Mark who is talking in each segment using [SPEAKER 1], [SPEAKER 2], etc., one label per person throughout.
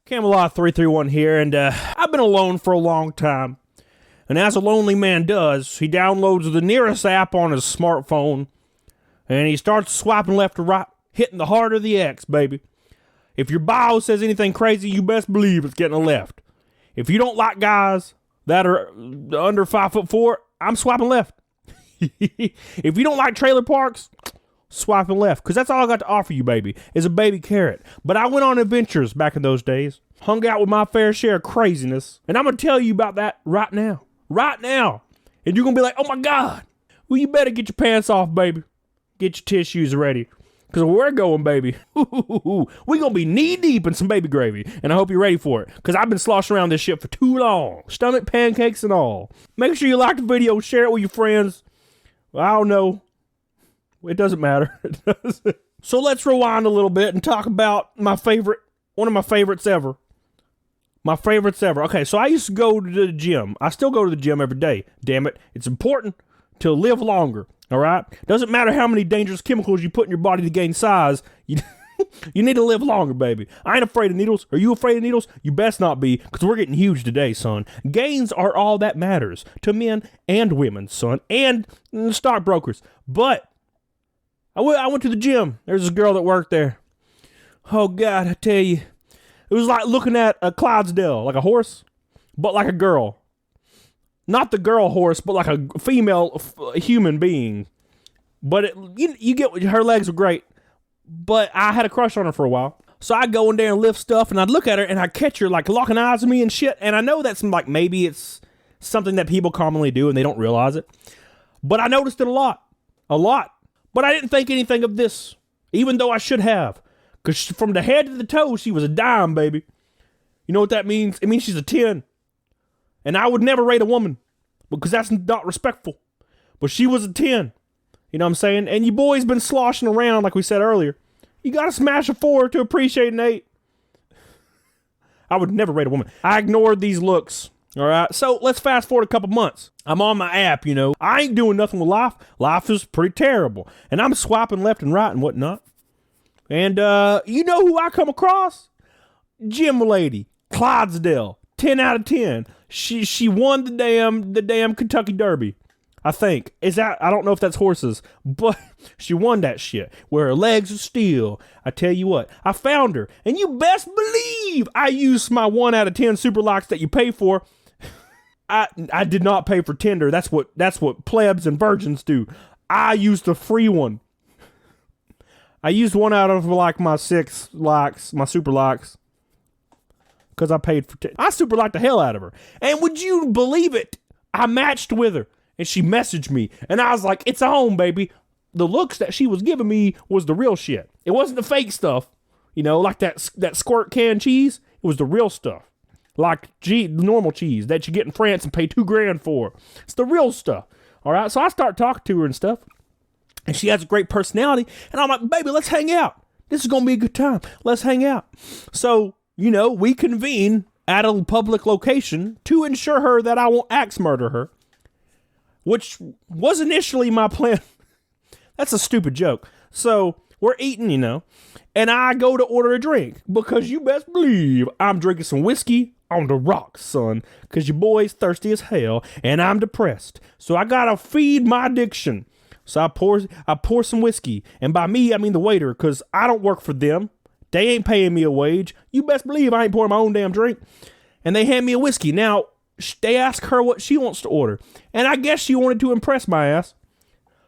[SPEAKER 1] Camelot 331 here, and I've been alone for a long time. And as a lonely man does, he downloads the nearest app on his smartphone, and he starts swiping left to right, hitting the heart or the X, baby. If your bio says anything crazy, you best believe it's getting a left. If you don't like guys that are under 5'4", I'm swiping left. If you don't like trailer parks, swiping left, because that's all I got to offer you, baby, is a baby carrot. But I went on adventures back in those days, hung out with my fair share of craziness, and I'm going to tell you about that right now. Right now. And you're going to be like, oh my God. Well, you better get your pants off, baby. Get your tissues ready. Because we're going, baby. We're going to be knee deep in some baby gravy. And I hope you're ready for it. Because I've been sloshing around this shit for too long. Stomach pancakes and all. Make sure you like the video, share it with your friends. I don't know. It doesn't matter. So let's rewind a little bit and talk about one of my favorites ever. My favorites ever. Okay, so I used to go to the gym. I still go to the gym every day. Damn it. It's important to live longer. All right? Doesn't matter how many dangerous chemicals you put in your body to gain size. You need to live longer, baby. I ain't afraid of needles. Are you afraid of needles? You best not be, because we're getting huge today, son. Gains are all that matters to men and women, son, and stockbrokers. But I went to the gym. There's this girl that worked there. Oh, God, I tell you. It was like looking at a Clydesdale, like a horse, but like a girl. Not the girl horse, but like a female human being. But you get, her legs were great. But I had a crush on her for a while. So I'd go in there and lift stuff, and I'd look at her, and I'd catch her like locking eyes with me and shit. And I know that's like maybe it's something that people commonly do and they don't realize it. But I noticed it a lot. But I didn't think anything of this, even though I should have. Because from the head to the toe, she was a dime, baby. You know what that means? It means she's a 10. And I would never rate a woman, because that's not respectful. But she was a 10. You know what I'm saying? And you boys been sloshing around, like we said earlier. You got to smash a 4 to appreciate an 8. I would never rate a woman. I ignored these looks. All right, so let's fast forward a couple months. I'm on my app, you know. I ain't doing nothing with life. Life is pretty terrible. And I'm swiping left and right and whatnot. And you know who I come across? Gym lady, Clydesdale, 10 out of 10. She won the damn Kentucky Derby, I think. I don't know if that's horses, but she won that shit. Where her legs are steel. I tell you what, I found her. And you best believe I used my 1 out of 10 super likes that you pay for. I did not pay for Tinder. That's what plebs and virgins do. I used a free one. I used 1 out of like my 6 likes, my super likes, because I paid for I super liked the hell out of her. And would you believe it? I matched with her, and she messaged me, and I was like, it's on, baby. The looks that she was giving me was the real shit. It wasn't the fake stuff, you know, like that squirt can cheese. It was the real stuff. Like normal cheese that you get in France and pay $2,000 for. It's the real stuff. All right. So I start talking to her and stuff. And she has a great personality. And I'm like, baby, let's hang out. This is going to be a good time. Let's hang out. So, you know, we convene at a public location to ensure her that I won't axe murder her. Which was initially my plan. That's a stupid joke. So we're eating, you know. And I go to order a drink. Because you best believe I'm drinking some whiskey on the rocks, son, because your boy's thirsty as hell, and I'm depressed. So I gotta feed my addiction. So I pour some whiskey, and by me I mean the waiter, because I don't work for them. They ain't paying me a wage. You best believe I ain't pouring my own damn drink. And they hand me a whiskey. Now they ask her what she wants to order, and I guess she wanted to impress my ass.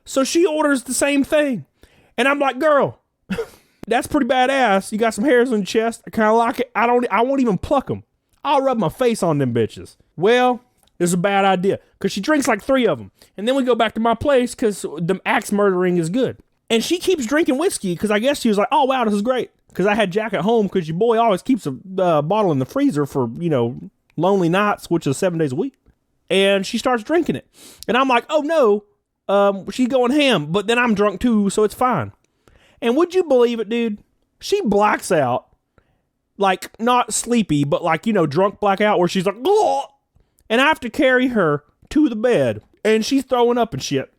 [SPEAKER 1] So she orders the same thing, and I'm like, girl, that's pretty badass. You got some hairs on your chest. I kind of like it. I won't even pluck them. I'll rub my face on them bitches. Well, it's a bad idea, because she drinks like 3 of them. And then we go back to my place because the axe murdering is good. And she keeps drinking whiskey because I guess she was like, oh, wow, this is great. Because I had Jack at home, because your boy always keeps a bottle in the freezer for, you know, lonely nights, which is 7 days a week. And she starts drinking it. And I'm like, oh, no, she's going ham. But then I'm drunk too, so it's fine. And would you believe it, dude? She blacks out. Like, not sleepy, but like, you know, drunk blackout, where she's like, ugh! And I have to carry her to the bed, and she's throwing up and shit.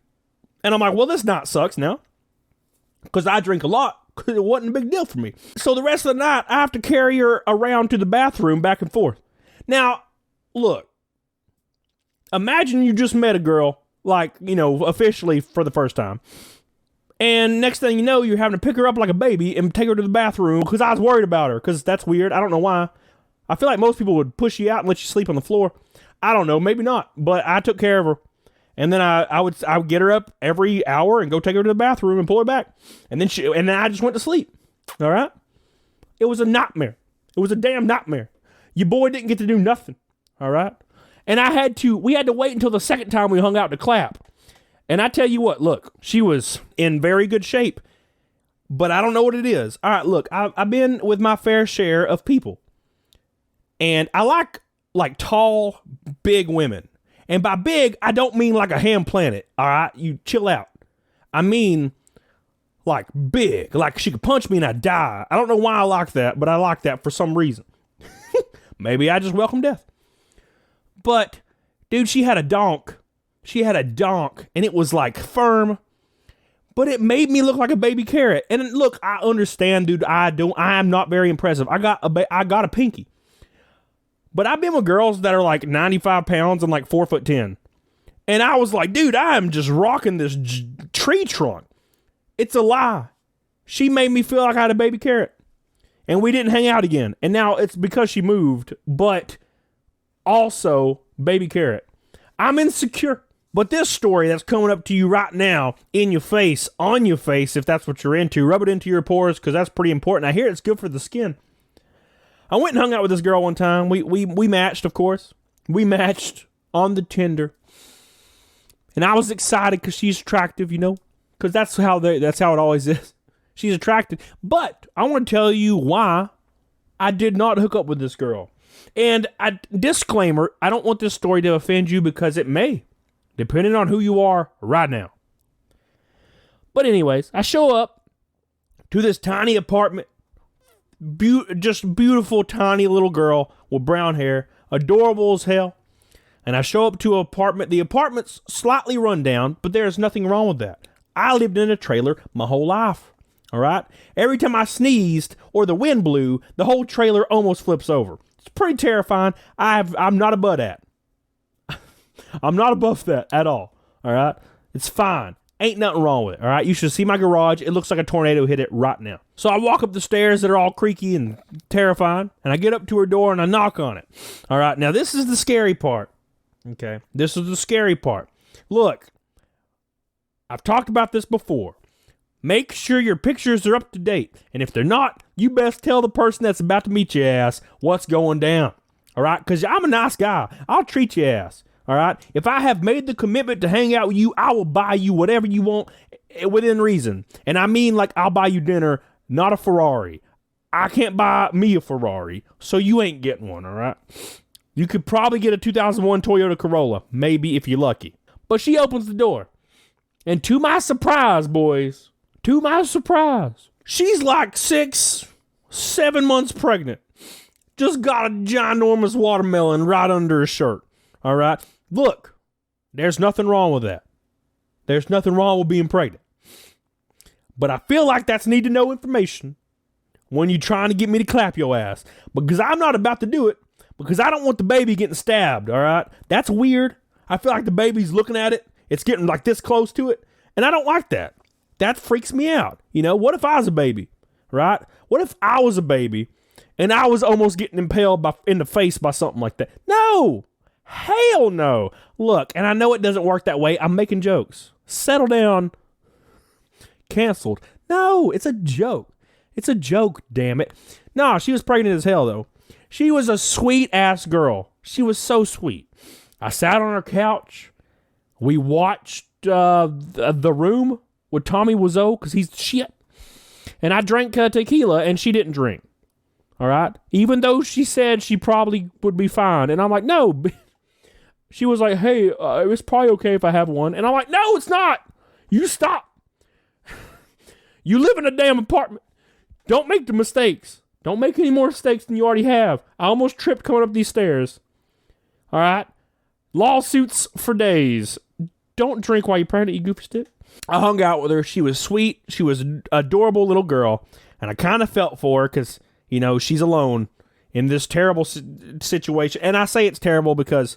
[SPEAKER 1] And I'm like, well, this not sucks now, because I drink a lot, because it wasn't a big deal for me. So the rest of the night, I have to carry her around to the bathroom back and forth. Now, look, imagine you just met a girl, like, officially for the first time. And next thing you know, you're having to pick her up like a baby and take her to the bathroom because I was worried about her, because that's weird. I don't know why. I feel like most people would push you out and let you sleep on the floor. I don't know, maybe not, but I took care of her. And then I would get her up every hour and go take her to the bathroom and pull her back. And then I just went to sleep. All right? It was a nightmare. It was a damn nightmare. Your boy didn't get to do nothing. All right? And we had to wait until the second time we hung out to clap. And I tell you what, look, she was in very good shape, but I don't know what it is. All right, look, I've been with my fair share of people, and I like tall, big women. And by big, I don't mean like a ham planet. All right, you chill out. I mean like big, like she could punch me and I'd die. I don't know why I like that, but I like that for some reason. Maybe I just welcome death. But dude, she had a donk. And it was like firm, but it made me look like a baby carrot. And look, I understand, dude. I am not very impressive. I got a pinky, but I've been with girls that are like 95 pounds and like 4'10", and I was like, dude, I am just rocking this tree trunk. It's a lie. She made me feel like I had a baby carrot, and we didn't hang out again. And now it's because she moved, but also baby carrot. I'm insecure. But this story that's coming up to you right now, in your face, on your face, if that's what you're into, rub it into your pores, because that's pretty important. I hear it's good for the skin. I went and hung out with this girl one time. We matched, of course. We matched on the Tinder. And I was excited because she's attractive, because that's how it always is. She's attractive. But I want to tell you why I did not hook up with this girl. And disclaimer, I don't want this story to offend you, because it may, depending on who you are right now. But anyways, I show up to this tiny apartment, just beautiful, tiny little girl with brown hair, adorable as hell. And I show up to an apartment. The apartment's slightly run down, but there's nothing wrong with that. I lived in a trailer my whole life. All right? Every time I sneezed or the wind blew, the whole trailer almost flips over. It's pretty terrifying. I'm not above that. I'm not above that at all. All right? It's fine. Ain't nothing wrong with it. All right? You should see my garage. It looks like a tornado hit it right now. So I walk up the stairs that are all creaky and terrifying, and I get up to her door and I knock on it. All right? Now, this is the scary part. Okay? This is the scary part. Look, I've talked about this before. Make sure your pictures are up to date. And if they're not, you best tell the person that's about to meet your ass what's going down. All right? Because I'm a nice guy. I'll treat your ass. All right? If I have made the commitment to hang out with you, I will buy you whatever you want within reason. And I mean, like, I'll buy you dinner, not a Ferrari. I can't buy me a Ferrari, so you ain't getting one, all right? You could probably get a 2001 Toyota Corolla, maybe if you're lucky. But she opens the door. And to my surprise, boys, to my surprise, she's like 6-7 months pregnant. Just got a ginormous watermelon right under her shirt, all right? Look, there's nothing wrong with that. There's nothing wrong with being pregnant. But I feel like that's need to know information when you're trying to get me to clap your ass. Because I'm not about to do it. Because I don't want the baby getting stabbed, all right? That's weird. I feel like the baby's looking at it. It's getting like this close to it. And I don't like that. That freaks me out. What if I was a baby, right? What if I was a baby and I was almost getting impaled in the face by something like that? No. Hell no. Look, and I know it doesn't work that way. I'm making jokes. Settle down. Canceled. No, it's a joke. It's a joke, damn it. No, she was pregnant as hell, though. She was a sweet-ass girl. She was so sweet. I sat on her couch. We watched The Room with Tommy Wiseau, because he's shit. And I drank tequila, and she didn't drink. All right? Even though she said she probably would be fine. And I'm like, no. She was like, hey, it's probably okay if I have one. And I'm like, no, it's not. You stop. You live in a damn apartment. Don't make the mistakes. Don't make any more mistakes than you already have. I almost tripped coming up these stairs. All right? Lawsuits for days. Don't drink while you're pregnant, you goofy stick. I hung out with her. She was sweet. She was an adorable little girl. And I kind of felt for her because, you know, she's alone in this terrible situation. And I say it's terrible because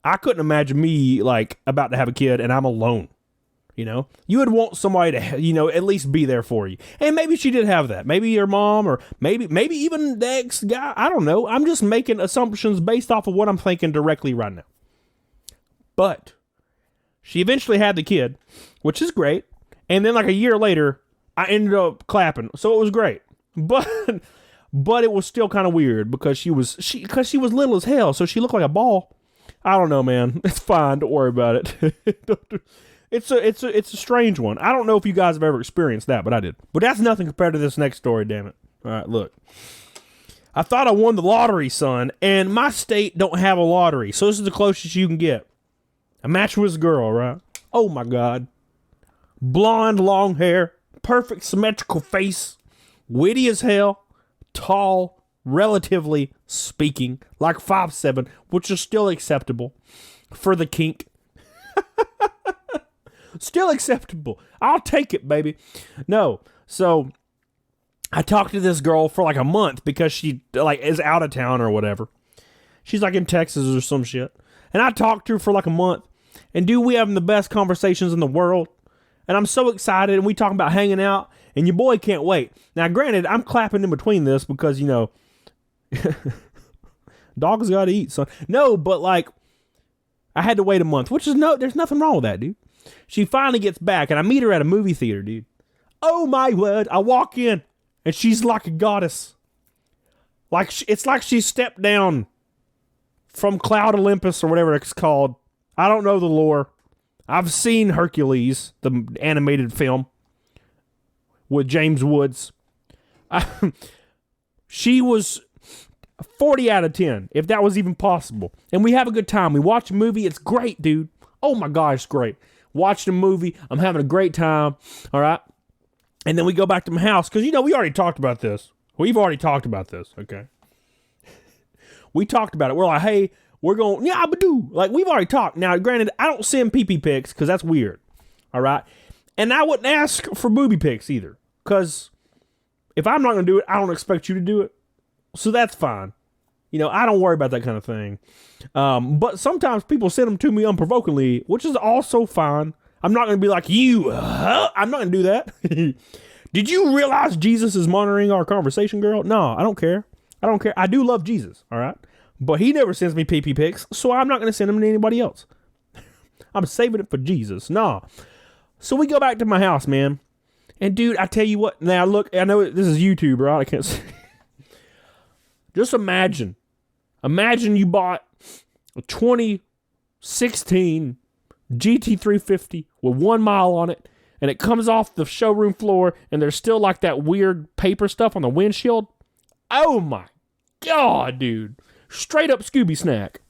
[SPEAKER 1] I couldn't imagine me, like, about to have a kid and I'm alone. You know, you would want somebody to, you know, at least be there for you. And maybe she did have that. Maybe your mom, or maybe even the ex guy. I don't know. I'm just making assumptions based off of what I'm thinking directly right now. But she eventually had the kid, which is great. And then like a year later, I ended up clapping. So it was great. But it was still kind of weird because she was little as hell. So she looked like a ball. I don't know, man. It's fine. Don't worry about it. It's a strange one. I don't know if you guys have ever experienced that, but I did. But that's nothing compared to this next story, damn it. All right, look. I thought I won the lottery, son, and my state don't have a lottery, so this is the closest you can get. I matched with this girl, right? Oh, my God. Blonde, long hair, perfect symmetrical face, witty as hell, tall, relatively speaking, like 5'7", which is still acceptable for the kink. Still acceptable. I'll take it, baby. No. So I talked to this girl for like a month because she like is out of town or whatever. She's like in Texas or some shit. And I talked to her for like a month. And dude, we having the best conversations in the world. And I'm so excited. And we talking about hanging out. And your boy can't wait. Now, granted, I'm clapping in between this because, you know, dogs got to eat, son. No, but like, I had to wait a month, which is there's nothing wrong with that, dude. She finally gets back, and I meet her at a movie theater, dude. Oh, my word. I walk in, and she's like a goddess. Like it's like she stepped down from Cloud Olympus or whatever it's called. I don't know the lore. I've seen Hercules, the animated film with James Woods. She was 40 out of 10, if that was even possible. And we have a good time. We watch a movie. It's great, dude. Oh, my gosh, it's great. Watched a movie. I'm having a great time. All right. And then we go back to my house because, you know, we already talked about this. We've already talked about this. Okay. We talked about it. We're like, hey, we're going, yeah, but do. Like, we've already talked. Now, granted, I don't send pee-pee pics because that's weird. All right. And I wouldn't ask for booby pics either because if I'm not going to do it, I don't expect you to do it. So that's fine. You know, I don't worry about that kind of thing. But sometimes people send them to me unprovokingly, which is also fine. I'm not going to be like, you, I'm not going to do that. Did you realize Jesus is monitoring our conversation, girl? No, I don't care. I don't care. I do love Jesus, all right? But he never sends me pee-pee pics, so I'm not going to send them to anybody else. I'm saving it for Jesus. No. So we go back to my house, man. And, dude, I tell you what. Now, look, I know this is YouTube, right? I can't say. Just imagine. Imagine you bought a 2016 GT350 with 1 mile on it, and it comes off the showroom floor, and there's still like that weird paper stuff on the windshield. Oh my God, dude. Straight up Scooby Snack.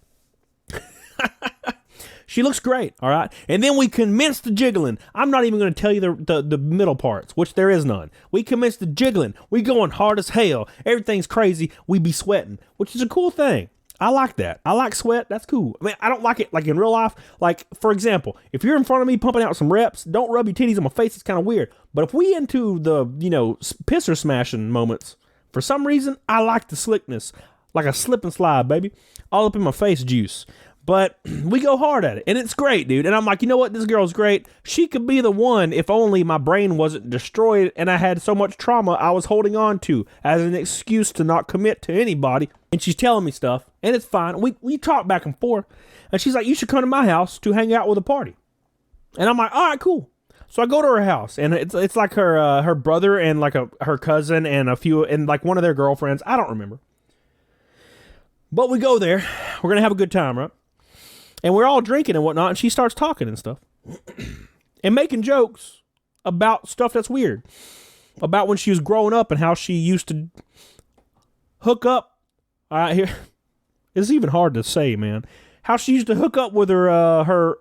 [SPEAKER 1] She looks great, all right? And then we commence the jiggling. I'm not even going to tell you the middle parts, which there is none. We commence the jiggling. We going hard as hell. Everything's crazy. We be sweating, which is a cool thing. I like that. I like sweat. That's cool. I mean, I don't like it like in real life. Like, for example, if you're in front of me pumping out some reps, don't rub your titties on my face. It's kind of weird. But if we into the, you know, pisser smashing moments, for some reason, I like the slickness. Like a slip and slide, baby. All up in my face juice. But we go hard at it, and it's great, dude. And I'm like, you know what? This girl's great. She could be the one if only my brain wasn't destroyed and I had so much trauma I was holding on to as an excuse to not commit to anybody. And she's telling me stuff, and it's fine. We talk back and forth, and she's like, you should come to my house to hang out with a party. And I'm like, all right, cool. So I go to her house, and it's like her brother and like her cousin and a few, and like one of their girlfriends. I don't remember. But we go there. We're going to have a good time, right? And we're all drinking and whatnot, and she starts talking and stuff. And making jokes about stuff that's weird. About when she was growing up and how she used to hook up. All right, here. It's even hard to say, man. How she used to hook up with her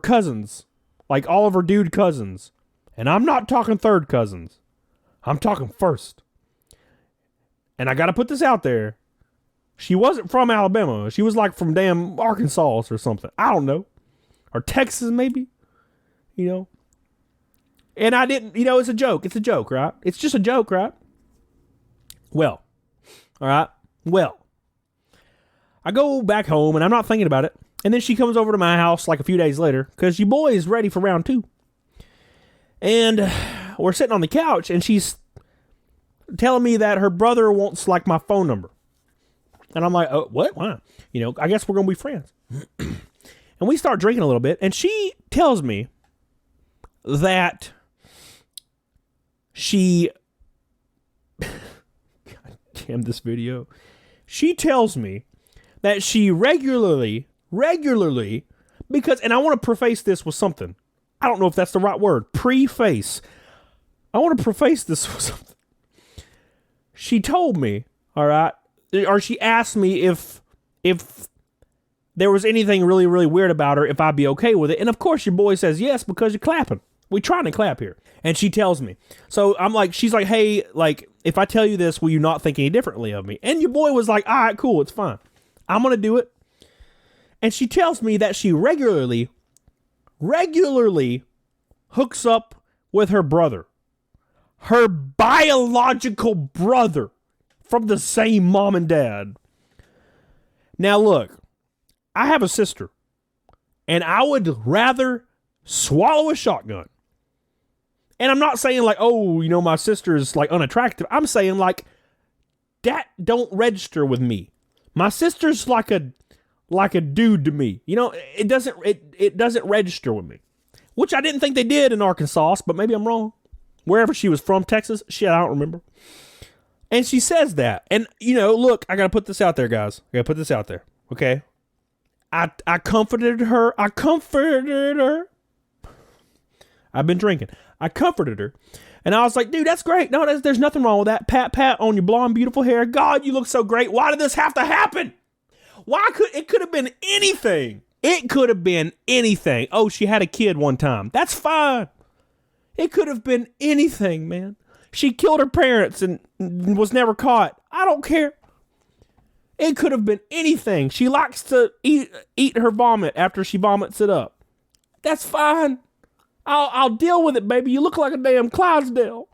[SPEAKER 1] cousins. Like all of her dude cousins. And I'm not talking third cousins. I'm talking first. And I got to put this out there. She wasn't from Alabama. She was like from damn Arkansas or something. I don't know. Or Texas, maybe. you know. And I didn't, you know, it's a joke. It's a joke, right? It's just a joke, right? Well, all right. Well, I go back home and I'm not thinking about it. And then she comes over to my house like a few days later because your boy is ready for round 2. And we're sitting on the couch and she's telling me that her brother wants like my phone number. And I'm like, oh, what? Why? You know, I guess we're going to be friends. And we start drinking a little bit. And she tells me that she... God damn this video. She tells me that she regularly, because, and I want to preface this with something. I don't know if that's the right word. Preface. I want to preface this with something. She told me, all right, or she asked me if there was anything really, really weird about her, if I'd be okay with it. And of course your boy says yes, because you're clapping. We trying to clap here. And she tells me. So I'm like, she's like, hey, like, if I tell you this, will you not think any differently of me? And your boy was like, all right, cool, it's fine. I'm going to do it. And she tells me that she regularly hooks up with her brother. Her biological brother from the same mom and dad. Now look, I have a sister. And I would rather swallow a shotgun. And I'm not saying like, oh, you know, my sister's like unattractive. I'm saying like, that don't register with me. My sister's like a dude to me. You know, it doesn't register with me. Which I didn't think they did in Arkansas, but maybe I'm wrong. Wherever she was from, Texas. Shit, I don't remember. And she says that. And, you know, look, I got to put this out there, guys. I got to put this out there. Okay? I comforted her. I've been drinking. I comforted her. And I was like, dude, that's great. No, there's nothing wrong with that. Pat on your blonde, beautiful hair. God, you look so great. Why did this have to happen? It could have been anything. It could have been anything. Oh, she had a kid one time. That's fine. It could have been anything, man. She killed her parents and was never caught. I don't care. It could have been anything. She likes to eat her vomit after she vomits it up. That's fine. I'll deal with it, baby. You look like a damn Clydesdale.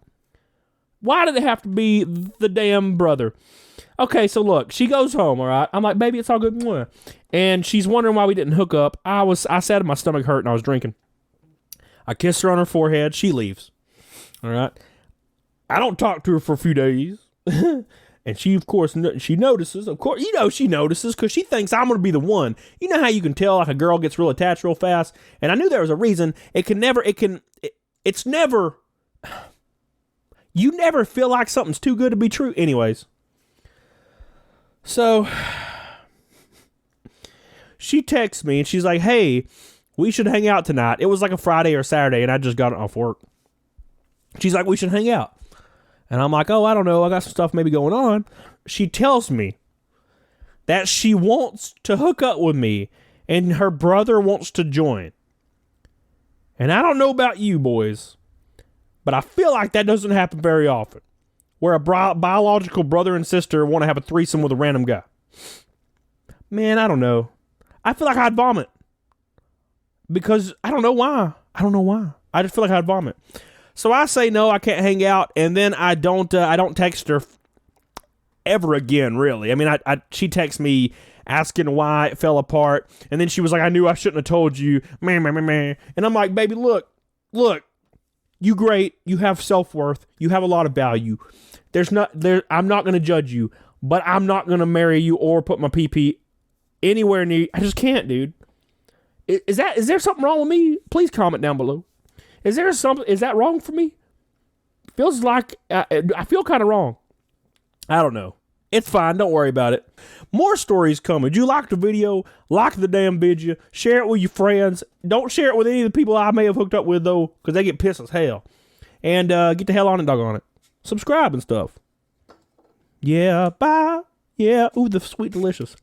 [SPEAKER 1] Why did it have to be the damn brother? Okay, so look, she goes home, all right? I'm like, baby, it's all good. And she's wondering why we didn't hook up. I sat in my stomach hurt and I was drinking. I kissed her on her forehead. She leaves. All right? I don't talk to her for a few days. And she, of course, she notices. Of course, you know she notices because she thinks I'm going to be the one. You know how you can tell like a girl gets real attached real fast? And I knew there was a reason. It's never, you never feel like something's too good to be true. Anyways. So, she texts me and she's like, hey, we should hang out tonight. It was like a Friday or Saturday and I just got off work. She's like, we should hang out. And I'm like, oh, I don't know. I got some stuff maybe going on. She tells me that she wants to hook up with me and her brother wants to join. And I don't know about you boys, but I feel like that doesn't happen very often. Where a biological brother and sister want to have a threesome with a random guy. Man, I don't know. I feel like I'd vomit. Because I don't know why. I just feel like I'd vomit. So I say no, I can't hang out, and then I don't text her ever again, really. I mean, she texts me asking why it fell apart, and then she was like, I knew I shouldn't have told you, and I'm like, baby, look, you great, you have self-worth, you have a lot of value. I'm not going to judge you, but I'm not going to marry you or put my PP anywhere near you. I just can't, dude. Is there something wrong with me? Please comment down below. Is that wrong for me? Feels like I feel kind of wrong. I don't know. It's fine. Don't worry about it. More stories coming. You like the video? Like the damn video. Share it with your friends. Don't share it with any of the people I may have hooked up with, though, because they get pissed as hell. And get the hell on it, doggone it. Subscribe and stuff. Yeah, bye. Yeah, ooh, the sweet delicious.